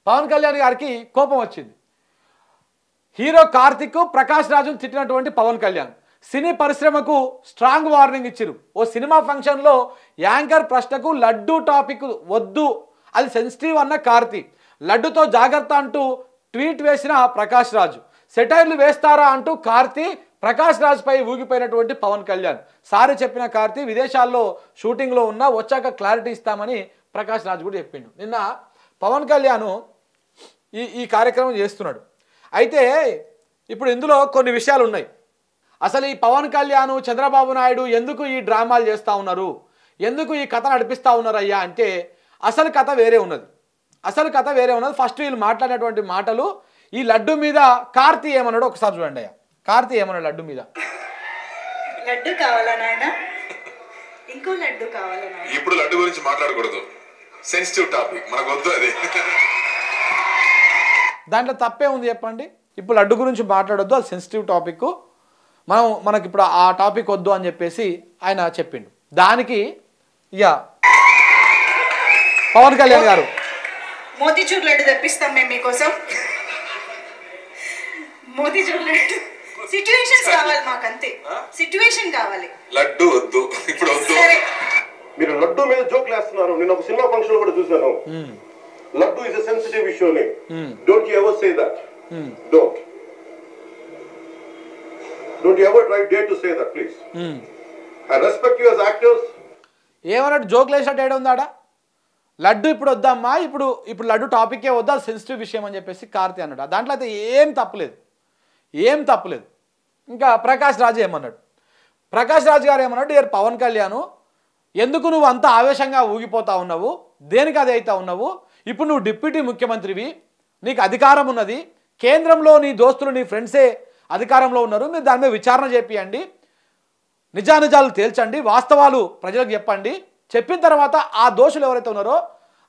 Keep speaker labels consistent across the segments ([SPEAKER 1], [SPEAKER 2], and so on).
[SPEAKER 1] పవన్ కళ్యాణ్ గారికి కోపం వచ్చింది. హీరో కార్తిక్ ప్రకాష్ రాజును తిట్టినటువంటి పవన్ కళ్యాణ్ సినీ పరిశ్రమకు స్ట్రాంగ్ వార్నింగ్ ఇచ్చారు. ఓ సినిమా ఫంక్షన్లో యాంకర్ ప్రశ్నకు లడ్డు టాపిక్ వద్దు, అది సెన్సిటివ్ అన్న కార్తిక్, లడ్డుతో జాగ్రత్త అంటూ ట్వీట్ వేసిన ప్రకాష్ రాజు, సెటైర్లు వేస్తారా అంటూ కార్తీ ప్రకాష్ రాజ్పై ఊగిపోయినటువంటి పవన్ కళ్యాణ్. సారీ చెప్పిన కార్తీ విదేశాల్లో షూటింగ్లో ఉన్నా వచ్చాక క్లారిటీ ఇస్తామని ప్రకాష్ రాజ్ కూడా చెప్పిండు. నిన్న పవన్ కళ్యాణ్ ఈ కార్యక్రమం చేస్తున్నాడు. అయితే ఇప్పుడు ఇందులో కొన్ని విషయాలు ఉన్నాయి. అసలు ఈ పవన్ కళ్యాణ్ చంద్రబాబు నాయుడు ఎందుకు ఈ డ్రామాలు చేస్తూ ఉన్నారు, ఎందుకు ఈ కథ నడిపిస్తూ ఉన్నారు అయ్యా అంటే అసలు కథ వేరే ఉన్నది. ఫస్ట్ వీళ్ళు మాట్లాడినటువంటి మాటలు, ఈ లడ్డు మీద కార్తీ ఏమన్నాడు ఒకసారి చూడండి అయ్యా. కార్తీ ఏమన్నాడు లడ్డు మీద?
[SPEAKER 2] లడ్డు కావాలా నాయన, ఇంకో లడ్డు కావాలా నాయన?
[SPEAKER 3] ఇప్పుడు లడ్డు గురించి మాట్లాడకూడదు, సెన్సిటివ్ టాపిక్, మనకు వద్దు అది.
[SPEAKER 1] దాంట్లో తప్పే ఉంది చెప్పండి? ఇప్పుడు లడ్డు గురించి మాట్లాడొద్దు, అది సెన్సిటివ్ టాపిక్, మనకి ఇప్పుడు ఆ టాపిక్ వద్దు అని చెప్పేసి ఆయన చెప్పిండు. దానికి ఇక పవన్ కళ్యాణ్ గారు
[SPEAKER 2] మోతీచూర్ లడ్డు తెప్పిస్తాం మేము మీకోసం. మోతీచూర్ లడ్డు సిట్యుయేషన్స్ కావాలి మాకు, అంతే సిట్యుయేషన్ కావాలి.
[SPEAKER 3] లడ్డు వద్దు, ఇప్పుడు వద్దు.
[SPEAKER 4] మీరు లడ్డు మీద జోక్ వేస్తున్నారు. నేను ఒక సినిమా ఫంక్షన్ కూడా చూసాను. Laddu is a sensitive issue అని. Don't you ever say that. Don't you ever try dare to say that, please. I respect you as actors.
[SPEAKER 1] ఏమన్నాడు? జోక్ లేసినట్టు ఏడు ఉందాడా? లడ్డు ఇప్పుడు వద్దమ్మా, ఇప్పుడు లడ్డు టాపికే వద్దా, సెన్సిటివ్ విషయం అని చెప్పేసి కార్తీ అన్నాడు. దాంట్లో అయితే ఏం తప్పలేదు. ఇంకా ప్రకాష్ రాజు ఏమన్నాడు? ప్రకాష్ రాజు గారు ఏమన్నాడు? డియర్ పవన్ కళ్యాణ్, ఎందుకు నువ్వు అంత ఆవేశంగా ఊగిపోతా ఉన్నావు, దేనికి అది అవుతా ఉన్నావు? ఇప్పుడు నువ్వు డిప్యూటీ ముఖ్యమంత్రివి, నీకు అధికారం ఉన్నది, కేంద్రంలో నీ దోస్తులు నీ ఫ్రెండ్సే అధికారంలో ఉన్నారు, మీరు దాని మీద విచారణ చేపియండి, నిజానిజాలు తేల్చండి, వాస్తవాలు ప్రజలకు చెప్పండి, చెప్పిన తర్వాత ఆ దోషులు ఎవరైతే ఉన్నారో,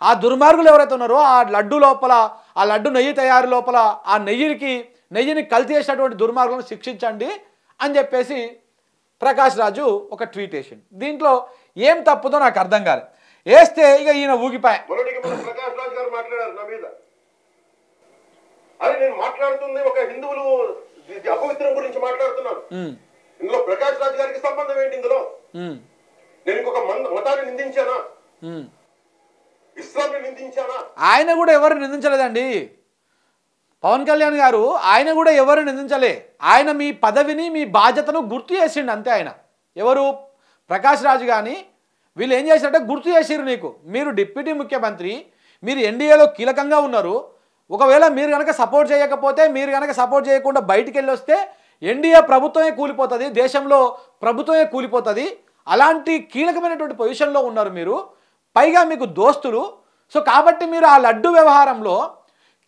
[SPEAKER 1] ఆ దుర్మార్గులు ఎవరైతే ఉన్నారో, ఆ లడ్డు లోపల, ఆ లడ్డు నెయ్యి తయారీ లోపల ఆ నెయ్యిని కల్తీ చేసినటువంటి దుర్మార్గులను శిక్షించండి అని చెప్పేసి ప్రకాష్ రాజు ఒక ట్వీట్ వేసిండు. దీంట్లో ఏం తప్పుదో నాకు అర్థం కాలేదు. వేస్తే ఇక ఈయన ఊగిపాయ.
[SPEAKER 4] ప్రకాష్ రాజు గారు మాట్లాడారు నా మీద. అది నేను మాట్లాడుతుంది ఒక హిందువులు అపవిత్రం గురించి మాట్లాడుతున్నాను. ఇందులో ప్రకాష్ రాజ్ గారికి సంబంధం ఏంటి? ఇందులో నేను ఇంకొక మతాన్ని నిందించానా? ఇస్లాంని నిందించానా?
[SPEAKER 1] ఆయన కూడా ఎవరు నిందించలేదండి పవన్ కళ్యాణ్ గారు, ఆయన కూడా ఎవరు నిందించలే. ఆయన మీ పదవిని మీ బాధ్యతను గుర్తు చేసిండు అంతే. ఆయన ఎవరు? ప్రకాష్ రాజు కానీ వీళ్ళు ఏం చేసినట్టే గుర్తు చేసిరు నీకు. మీరు డిప్యూటీ ముఖ్యమంత్రి, మీరు ఎన్డీఏలో కీలకంగా ఉన్నారు. ఒకవేళ మీరు కనుక సపోర్ట్ చేయకపోతే, మీరు కనుక సపోర్ట్ చేయకుండా బయటికి వెళ్ళి వస్తే ఎన్డీఏ ప్రభుత్వమే కూలిపోతుంది, దేశంలో ప్రభుత్వమే కూలిపోతుంది. అలాంటి కీలకమైనటువంటి పొజిషన్లో ఉన్నారు మీరు, పైగా మీకు దోస్తులు. సో కాబట్టి మీరు ఆ లడ్డు వ్యవహారంలో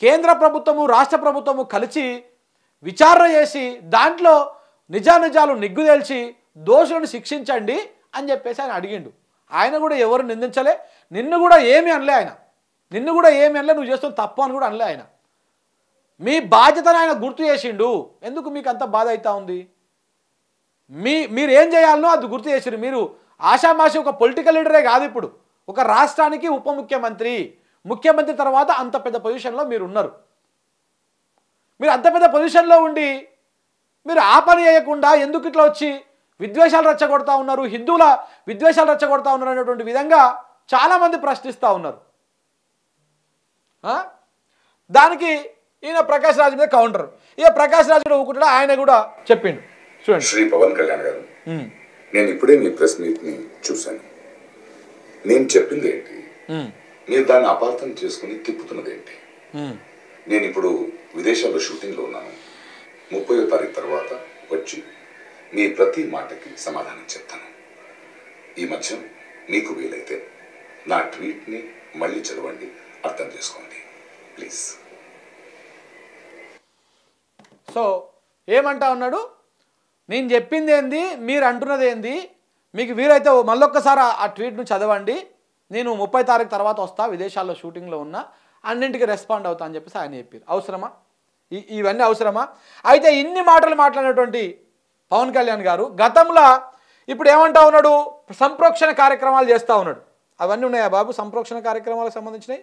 [SPEAKER 1] కేంద్ర ప్రభుత్వము రాష్ట్ర ప్రభుత్వము కలిసి విచారణ చేసి దాంట్లో నిజానిజాలు నిగ్గుదేల్చి దోషులను శిక్షించండి అని చెప్పేసి ఆయన అడిగిండు. ఆయన కూడా ఎవరు నిందించలే, నిన్ను కూడా ఏమీ అనలే ఆయన, నువ్వు చేస్తున్న తప్పు అని కూడా అనలే ఆయన. మీ బాధ్యతను ఆయన గుర్తు చేసిండు. ఎందుకు మీకు అంత బాధ అవుతా ఉంది? మీరు ఏం చేయాలనో అది గుర్తు చేసిరు. మీరు ఆషామాషి ఒక పొలిటికల్ లీడరే కాదు, ఇప్పుడు ఒక రాష్ట్రానికి ఉప ముఖ్యమంత్రి తర్వాత అంత పెద్ద పొజిషన్లో మీరు ఉన్నారు. మీరు అంత పెద్ద పొజిషన్లో ఉండి మీరు ఆ పని చేయకుండా ఎందుకు ఇట్లా వచ్చి విద్వేషాలు రెచ్చగొడతా ఉన్నారు, హిందువుల విద్వేషాలు రెచ్చగొడతా ఉన్నారు అనేటువంటి విధంగా చాలామంది ప్రశ్నిస్తూ ఉన్నారు. దానికి ఈయన ప్రకాష్ రాజు మీద కౌంటర్. ఇక ప్రకాష్ రాజు కూడా ఊకుంటాడు, ఆయన కూడా చెప్పిండు. చూడండి.
[SPEAKER 3] శ్రీ పవన్ కళ్యాణ్ గారు, నేను ఇప్పుడే మీ ప్రెస్ మీట్ ని చూశాను. నేను చెప్పింది ఏంటి, మీరు దాన్ని అపార్థం చేసుకుని తిప్పుతున్నది ఏంటి? నేను ఇప్పుడు విదేశాల్లో షూటింగ్లో ఉన్నాను. 30వ తారీఖు తర్వాత వచ్చి మీ ప్రతి మాటకి సమాధానం చెప్తాను. ఈ మధ్య మీకు వీలైతే నా ట్వీట్ని మళ్ళీ చదవండి, అర్థం చేసుకోండి ప్లీజ్.
[SPEAKER 1] సో ఏమంటా ఉన్నాడు? నేను చెప్పింది ఏంది, మీరు అంటున్నది ఏంది, మీకు వీలైతే మళ్ళొక్కసారి ఆ ట్వీట్ను చదవండి, నేను 30వ తారీఖు తర్వాత వస్తా, విదేశాల్లో షూటింగ్లో ఉన్నా, అన్నింటికి రెస్పాండ్ అవుతా అని చెప్పేసి ఆయన చెప్పారు. అవసరమా? ఇవన్నీ అవసరమా? అయితే ఇన్ని మాటలు మాట్లాడినటువంటి పవన్ కళ్యాణ్ గారు గతంలో ఇప్పుడు ఏమంటా ఉన్నాడు? సంప్రోక్షణ కార్యక్రమాలు చేస్తూ ఉన్నాడు. అవన్నీ ఉన్నాయా బాబు సంప్రోక్షణ కార్యక్రమాలకు సంబంధించినవి?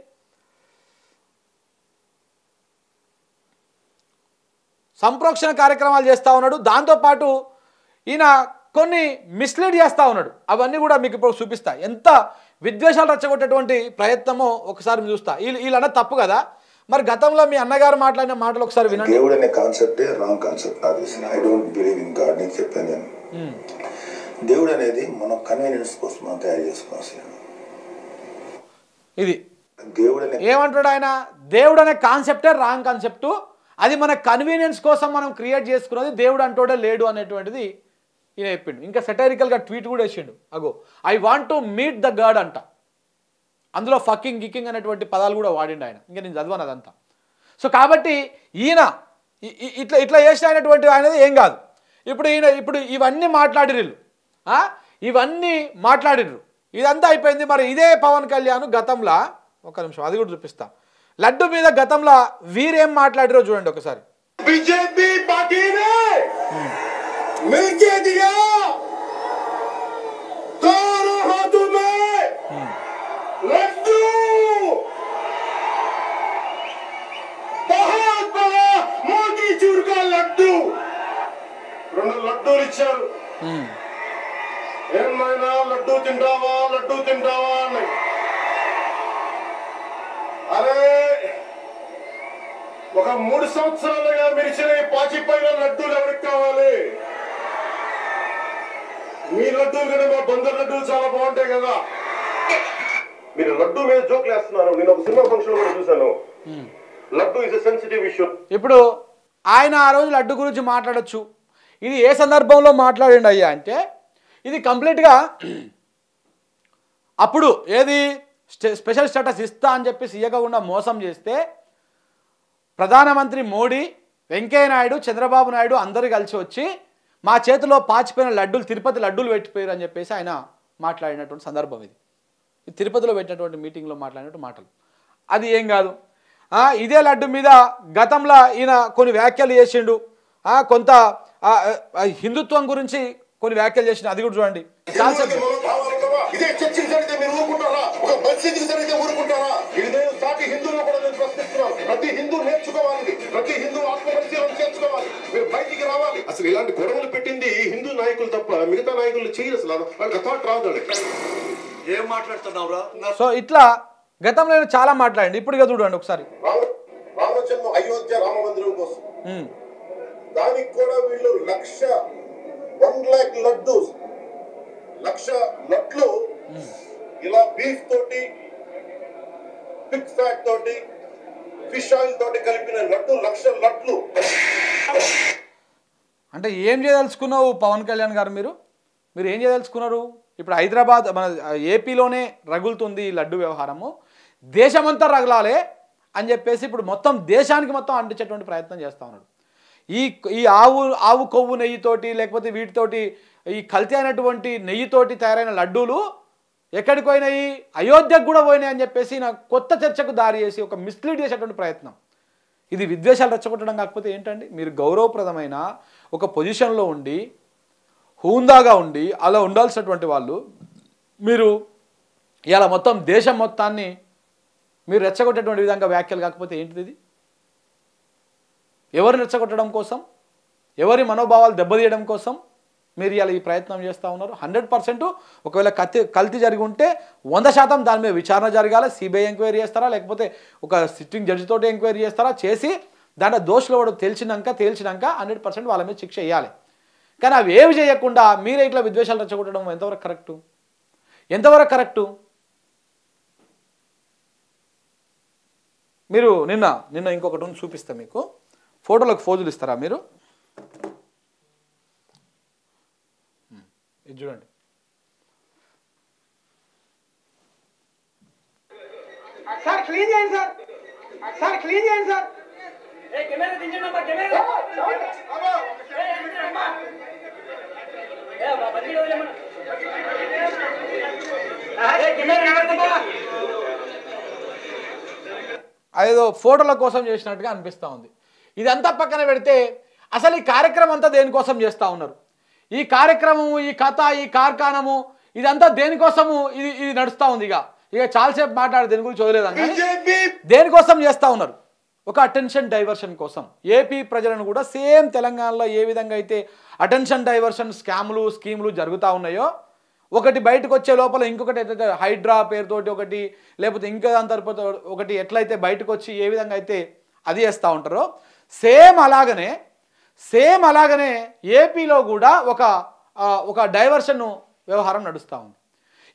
[SPEAKER 1] సంప్రోక్షణ కార్యక్రమాలు చేస్తూ ఉన్నాడు. దాంతోపాటు ఈయన కొన్ని మిస్లీడ్ చేస్తూ ఉన్నాడు. అవన్నీ కూడా మీకు ఇప్పుడు చూపిస్తా. ఎంత విద్వేషాలు రెచ్చగొట్టేటువంటి ప్రయత్నమో ఒకసారి చూస్తా. వీళ్ళన్న తప్పు కదా. మరి గతంలో మీ అన్నగారు మాట్లాడిన మాటలు ఒకసారి వినండి.
[SPEAKER 5] దేవుడు అనే కాన్సెప్టే రాంగ్ కాన్సెప్ట్. నాకు తెలిసిన I don't believe in God అని చెప్పాను నేను. దేవుడు అనేది మనం కన్వీనియన్స్ కోసం మనం తయారు చేసుకోవాల్సిన
[SPEAKER 1] ఇది
[SPEAKER 5] దేవుడు
[SPEAKER 1] ఏమంటాడు ఆయన? దేవుడు అనే కాన్సెప్టే రాంగ్ కాన్సెప్ట్. అది మన కన్వీనియన్స్ కోసం మనం క్రియేట్ చేసుకున్నది. దేవుడు అంటోడే లేడు అనేటువంటిది ఈయన చెప్పిండు. ఇంకా సెటైరికల్గా ట్వీట్ కూడా వేసిండు. అగో I want to meet the God అంట. అందులో ఫకింగ్ గికింగ్ అనేటువంటి పదాలు కూడా వాడిండు ఆయన. ఇంకా నేను చదివాను అదంతా. సో కాబట్టి ఈయన ఇట్లా చేసినటువంటి ఆయనది ఏం కాదు. ఇప్పుడు ఇవన్నీ మాట్లాడిర్రు, ఇవన్నీ మాట్లాడిర్రు, ఇదంతా అయిపోయింది. మరి ఇదే పవన్ కళ్యాణ్ గతంలో ఒక నిమిషం అది కూడా చూపిస్తా. లడ్డు మీద గతంలో వీరేం మాట్లాడిరో చూడండి ఒకసారి.
[SPEAKER 4] బీజేపీ పార్టీనే మిల్కే దియా दोनों हाथों में लड्डू बहुत बड़ा मोतीचूर का लड्डू రెండు లడ్డూలు ఇచ్చారు. ఏమైనా లడ్డూ తింటావా అని. అరే ఒక 3 సంవత్సరాలుగా మిరిచిన ఈ పాచిపోయిన లడ్డూలు ఎవరికి కావాలి? మీ లడ్డూలు కంటే మా బందర్ లడ్డూలు చాలా బాగుంటాయి కదా. మీరు లడ్డూ మీద జోక్లు వేస్తున్నారు. నేను ఒక సినిమా ఫంక్షన్ కూడా చూశాను. Laddoo is a sensitive issue.
[SPEAKER 1] ఇప్పుడు ఆయన ఆ రోజు లడ్డు గురించి మాట్లాడొచ్చు. ఇది ఏ సందర్భంలో మాట్లాడండి అయ్యా అంటే ఇది కంప్లీట్గా అప్పుడు ఏది స్పెషల్ స్టేటస్ ఇస్తా అని చెప్పి ఇయ్యకుండా మోసం చేస్తే ప్రధానమంత్రి మోడీ, వెంకయ్య నాయుడు, చంద్రబాబు నాయుడు అందరూ కలిసి వచ్చి మా చేతిలో పాచిపోయిన లడ్డూలు, తిరుపతి లడ్డూలు పెట్టిపోయారు అని చెప్పేసి ఆయన మాట్లాడినటువంటి సందర్భం ఇది. తిరుపతిలో పెట్టినటువంటి మీటింగ్లో మాట్లాడినటువంటి మాటలు. అది ఏం కాదు. ఇదే లడ్డు మీద గతంలో ఈయన కొన్ని వ్యాఖ్యలు చేసిండు. కొంత హిందుత్వం గురించి కొన్ని వ్యాఖ్యలు చేసిండు. అది కూడా చూడండి.
[SPEAKER 4] ఇదే చర్చలు జరిగితే మీరు ఊరుకుంటారా? ఒక పరిస్థితికి జరిగితే ఊరుకుంటారా? ఇది నేను సాటి హిందువులు కూడా నేను ప్రశ్నిస్తున్నాను. ప్రతి హిందూ నేర్చుకోవాలి, ప్రతి హిందూ ఆత్మపరిశీలన చేసుకోవాలి, మీరు బయటికి రావాలి. అసలు ఇలాంటి గొడవలు పెట్టింది హిందూ నాయకులు తప్ప మిగతా నాయకులు చేయరు. అసలు వాళ్ళకి థాట్ రాదు. ఏం మాట్లాడుతున్నావురా?
[SPEAKER 1] సో ఇట్లా గతంలో చాలా మాట్లాడండి. ఇప్పుడు చూడండి ఒకసారి.
[SPEAKER 4] రామజన్మ అయోధ్య రామ మందిరం కోసం దానికి కూడా వీళ్ళు 1,00,000 లడ్డు, 1,00,000 లడ్లు ఇలా బీఫ్ తోటి, పిగ్ ఫ్యాట్ తోటి, ఫిష్ ఆయిల్ తోటి కలిపిన లడ్డు 1,00,000 లడ్లు.
[SPEAKER 1] అంటే ఏం చేయదలుచుకున్నావు పవన్ కళ్యాణ్ గారు? మీరు ఏం చేయదలుచుకున్నారు? ఇప్పుడు హైదరాబాద్ మన ఏపీలోనే రగులుతుంది ఈ లడ్డు వ్యవహారము, దేశమంతా రగలాలే అని చెప్పేసి ఇప్పుడు మొత్తం దేశానికి మొత్తం అంటించేటువంటి ప్రయత్నం చేస్తూ ఉన్నాడు. ఈ ఆవు కొవ్వు నెయ్యితోటి లేకపోతే వీటితోటి ఈ కల్తీ అయినటువంటి నెయ్యితోటి తయారైన లడ్డూలు ఎక్కడికి పోయినాయి? అయోధ్యకు కూడా పోయినాయి అని చెప్పేసి నాకు కొత్త చర్చకు దారి చేసి ఒక మిస్లీడ్ చేసేటువంటి ప్రయత్నం. ఇది విద్వేషాలు రెచ్చగొట్టడం కాకపోతే ఏంటండి? మీరు గౌరవప్రదమైన ఒక పొజిషన్లో ఉండి హూందాగా ఉండి అలా ఉండాల్సినటువంటి వాళ్ళు మీరు ఇలా మొత్తం దేశం మొత్తాన్ని మీరు రెచ్చగొట్టేటువంటి విధంగా వ్యాఖ్యలు కాకపోతే ఏంటిది? ఇది ఎవరిని రెచ్చగొట్టడం కోసం, ఎవరి మనోభావాలు దెబ్బతీయడం కోసం మీరు ఇలా ఈ ప్రయత్నం చేస్తూ ఉన్నారు. 100% ఒకవేళ కల్తీ జరిగి ఉంటే 100% దాని మీద విచారణ జరగాలి. సిబిఐ ఎంక్వైరీ చేస్తారా, లేకపోతే ఒక సిట్టింగ్ జడ్జితోటి ఎంక్వైరీ చేస్తారా? చేసి దాంట్లో దోషులు కూడా తేల్చినాక 100% వాళ్ళ మీద శిక్ష వేయాలి. కానీ అవి ఏమి చేయకుండా మీరే ఇట్లా విద్వేషాలు రెచ్చగొట్టడం ఎంతవరకు కరెక్టు? మీరు నిన్న ఇంకొకటి చూపిస్తా మీకు. ఫోటోలకు ఫోజులు ఇస్తారా మీరు? ఇది చూడండి.
[SPEAKER 6] సార్ క్లీన్ చేయండి సార్.
[SPEAKER 1] అదేదో ఫోటోల కోసం చేసినట్టుగా అనిపిస్తూ ఉంది. ఇదంతా పక్కన పెడితే అసలు ఈ కార్యక్రమం అంతా దేనికోసం చేస్తూ ఉన్నారు? ఈ కార్యక్రమము, ఈ కథ, ఈ కార్ఖానము ఇదంతా దేనికోసము ఇది నడుస్తూ ఉంది. ఇక చాలాసేపు మాట్లాడే దేని గురించి వదిలేదండి. దేనికోసం చేస్తూ ఉన్నారు ఒక అటెన్షన్ డైవర్షన్ కోసం ఏపీ ప్రజలను కూడా సేమ్ తెలంగాణలో ఏ విధంగా అయితే అటెన్షన్ డైవర్షన్ స్కీములు జరుగుతూ ఉన్నాయో, ఒకటి బయటకు వచ్చే లోపల ఇంకొకటి ఎట్లయితే హైడ్రా పేరుతోటి ఒకటి, లేకపోతే ఇంకా దాని తరపుతో ఒకటి ఎట్లయితే బయటకు వచ్చి ఏ విధంగా అయితే అది చేస్తూ ఉంటారో, సేమ్ అలాగనే ఏపీలో కూడా ఒక డైవర్షన్ వ్యవహారం నడుస్తూ ఉంది.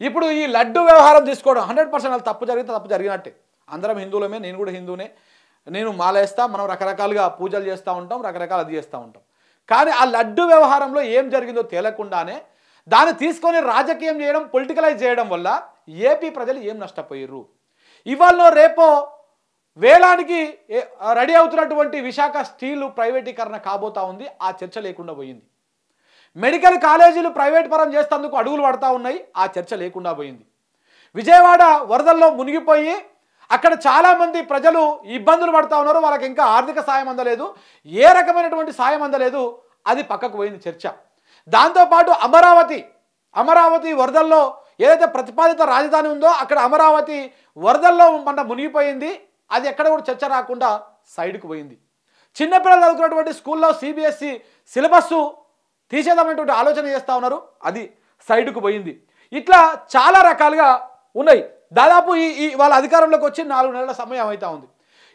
[SPEAKER 1] ఇప్పుడు ఈ లడ్డు వ్యవహారం తీసుకోవడం 100% తప్పు జరిగితే తప్పు జరిగినట్టే. అందరం హిందువులమే, నేను కూడా హిందువునే, నేను మాలేస్తా, మనం రకరకాలుగా పూజలు చేస్తూ ఉంటాం, రకరకాలు అది చేస్తూ ఉంటాం. కానీ ఆ లడ్డు వ్యవహారంలో ఏం జరిగిందో తేలకుండానే దాన్ని తీసుకొని రాజకీయం చేయడం, పొలిటికలైజ్ చేయడం వల్ల ఏపీ ప్రజలు ఏం నష్టపోయారు? ఇవాళ రేపో వేలానికి రెడీ అవుతున్నటువంటి విశాఖ స్టీల్ ప్రైవేటీకరణ కాబోతా ఉంది. ఆ చర్చ లేకుండా పోయింది. మెడికల్ కాలేజీలు ప్రైవేట్ పరం చేసేందుకు అడుగులు పడతా ఉన్నాయి. ఆ చర్చ లేకుండా పోయింది. విజయవాడ వరదల్లో మునిగిపోయి అక్కడ చాలామంది ప్రజలు ఇబ్బందులు పడుతూ ఉన్నారు. వాళ్ళకి ఇంకా ఆర్థిక సాయం అందలేదు, ఏ రకమైనటువంటి సాయం అందలేదు. అది పక్కకు పోయింది చర్చ. దాంతోపాటు అమరావతి వరదల్లో ఏదైతే ప్రతిపాదిత రాజధాని ఉందో అక్కడ అమరావతి వరదల్లో మునిగిపోయింది. అది ఎక్కడ కూడా చర్చ రాకుండా సైడ్కు పోయింది. చిన్నపిల్లలు చదువుకున్నటువంటి స్కూల్లో CBSE సిలబస్ తీసేద్దామనేటువంటి ఆలోచన చేస్తూ ఉన్నారు. అది సైడ్కు పోయింది. ఇట్లా చాలా రకాలుగా ఉన్నాయి. దాదాపు ఈ వాళ్ళ అధికారంలోకి వచ్చి 4 నెలల సమయం అవుతా ఉంది.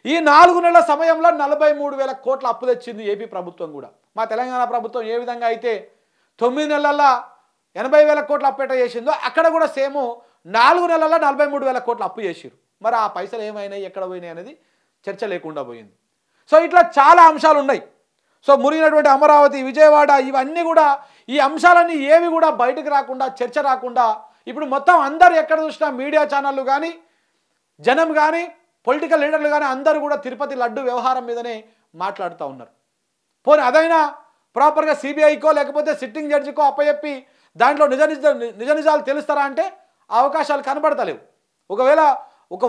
[SPEAKER 1] ఈ 4 నెలల సమయంలో 43,000 కోట్ల అప్పు తెచ్చింది ఏపీ ప్రభుత్వం కూడా. మా తెలంగాణ ప్రభుత్వం ఏ విధంగా అయితే 9 నెలల్లో 80,000 కోట్ల అప్పు చేసిందో అక్కడ కూడా సేమ్ 4 నెలల్లో 43,000 కోట్ల అప్పు చేసిరు. మరి ఆ పైసలు ఏమైనాయి, ఎక్కడ పోయినాయి అనేది చర్చ లేకుండా పోయింది. సో ఇట్లా చాలా అంశాలు ఉన్నాయి. సో మునిగినటువంటి అమరావతి, విజయవాడ, ఇవన్నీ కూడా ఈ అంశాలన్నీ ఏవి కూడా బయటకు రాకుండా, చర్చ రాకుండా ఇప్పుడు మొత్తం అందరు ఎక్కడ చూసినా మీడియా ఛానళ్ళు కానీ, జనం కానీ, పొలిటికల్ లీడర్లు కానీ అందరూ కూడా తిరుపతి లడ్డు వ్యవహారం మీదనే మాట్లాడుతూ ఉన్నారు. పోనీ అదైనా ప్రాపర్గా CBIకో లేకపోతే సిట్టింగ్ జడ్జికో అప్పచెప్పి దాంట్లో నిజ నిజాలు తెలుస్తారా అంటే అవకాశాలు కనబడతలేవు. ఒకవేళ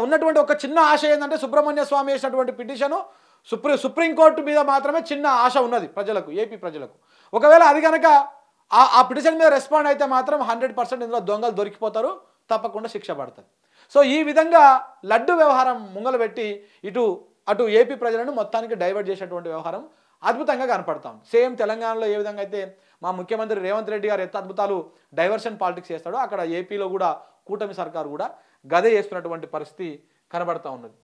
[SPEAKER 1] ఉన్నటువంటి ఒక చిన్న ఆశ ఏంటంటే సుబ్రహ్మణ్య స్వామి వేసినటువంటి పిటిషను సుప్రీంకోర్టు మీద మాత్రమే చిన్న ఆశ ఉన్నది ప్రజలకు, ఏపీ ప్రజలకు. ఒకవేళ అది కనుక ఆ పిటిషన్ మీద రెస్పాండ్ అయితే మాత్రం 100% ఇందులో దొంగలు దొరికిపోతారు, తప్పకుండా శిక్ష పడుతుంది. సో ఈ విధంగా లడ్డు వ్యవహారం ముంగలు పెట్టి అటు ఏపీ ప్రజలను మొత్తానికి డైవర్ట్ చేసేటువంటి వ్యవహారం అద్భుతంగా కనపడతాం. సేమ్ తెలంగాణలో ఏ విధంగా అయితే మా ముఖ్యమంత్రి రేవంత్ రెడ్డి గారు ఎంత అద్భుతాలు డైవర్షన్ పాలిటిక్స్ చేస్తాడో అక్కడ ఏపీలో కూడా కూటమి సర్కారు కూడా గదే చేస్తున్నటువంటి పరిస్థితి కనబడతా ఉన్నది.